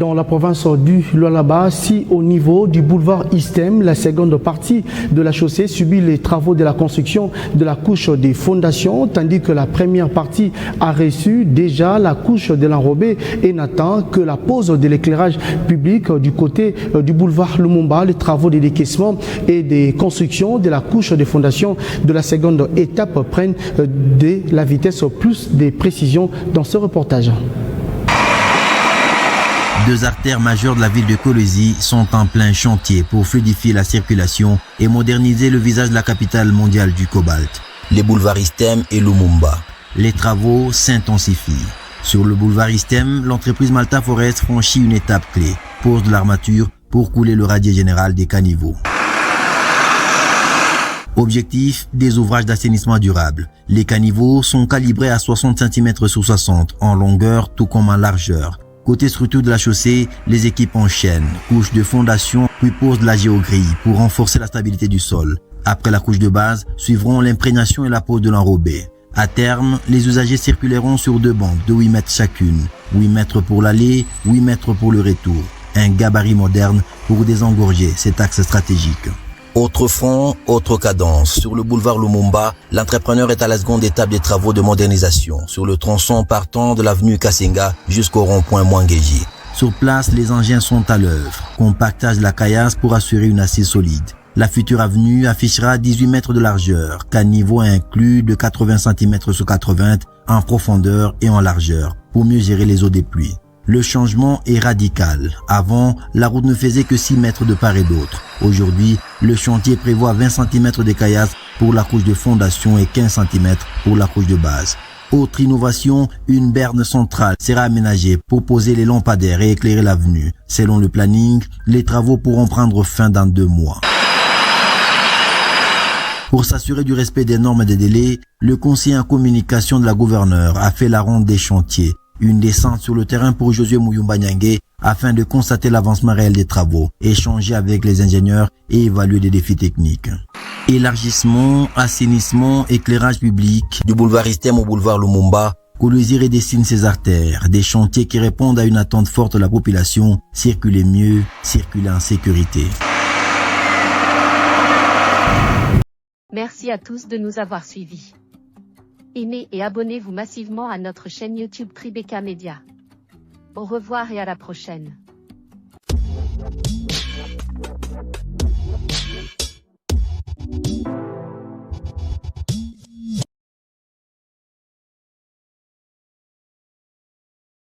dans la province du Lualaba. Si au niveau du boulevard Istem, la seconde partie de la chaussée subit les travaux de la construction de la couche des fondations, tandis que la première partie a reçu déjà la couche de l'enrobé et n'attend que la pose de l'éclairage public du côté du boulevard Lumumba. Les travaux de décaissement et des constructions de la couche des fondations de la seconde étape prennent de la vitesse. Plus des précisions dans ce reportage. Deux artères majeures de la ville de Kolwezi sont en plein chantier pour fluidifier la circulation et moderniser le visage de la capitale mondiale du cobalt, les boulevards Istem et Lumumba. Les travaux s'intensifient. Sur le boulevard Istem, l'entreprise Malta Forest franchit une étape clé, pose de l'armature pour couler le radier général des caniveaux. Objectif, des ouvrages d'assainissement durable. Les caniveaux sont calibrés à 60 cm sur 60 en longueur tout comme en largeur. Côté structure de la chaussée, les équipes enchaînent. Couche de fondation puis pose de la géogrille pour renforcer la stabilité du sol. Après la couche de base, suivront l'imprégnation et la pose de l'enrobé. À terme, les usagers circuleront sur deux bandes de 8 mètres chacune. 8 mètres pour l'aller, 8 mètres pour le retour. Un gabarit moderne pour désengorger cet axe stratégique. Autre front, autre cadence. Sur le boulevard Lumumba, l'entrepreneur est à la seconde étape des travaux de modernisation, sur le tronçon partant de l'avenue Kassenga jusqu'au rond-point Mwangeji. Sur place, les engins sont à l'œuvre. Compactage de la caillasse pour assurer une assise solide. La future avenue affichera 18 mètres de largeur, caniveau inclus de 80 cm sur 80 en profondeur et en largeur, pour mieux gérer les eaux des pluies. Le changement est radical. Avant, la route ne faisait que 6 mètres de part et d'autre. Aujourd'hui, le chantier prévoit 20 cm de caillasse pour la couche de fondation et 15 cm pour la couche de base. Autre innovation, une berne centrale sera aménagée pour poser les lampadaires et éclairer l'avenue. Selon le planning, les travaux pourront prendre fin dans 2 mois. Pour s'assurer du respect des normes et des délais, le conseiller en communication de la gouverneure a fait la ronde des chantiers. Une descente sur le terrain pour Josué Mouyumba Nyangue afin de constater l'avancement réel des travaux, échanger avec les ingénieurs et évaluer des défis techniques. Élargissement, assainissement, éclairage public, du boulevard Istem au boulevard Lumumba, Kolwezi redessine ses artères, des chantiers qui répondent à une attente forte de la population, circuler mieux, circuler en sécurité. Merci à tous de nous avoir suivis. Aimez et abonnez-vous massivement à notre chaîne YouTube Tribeca Media. Au revoir et à la prochaine.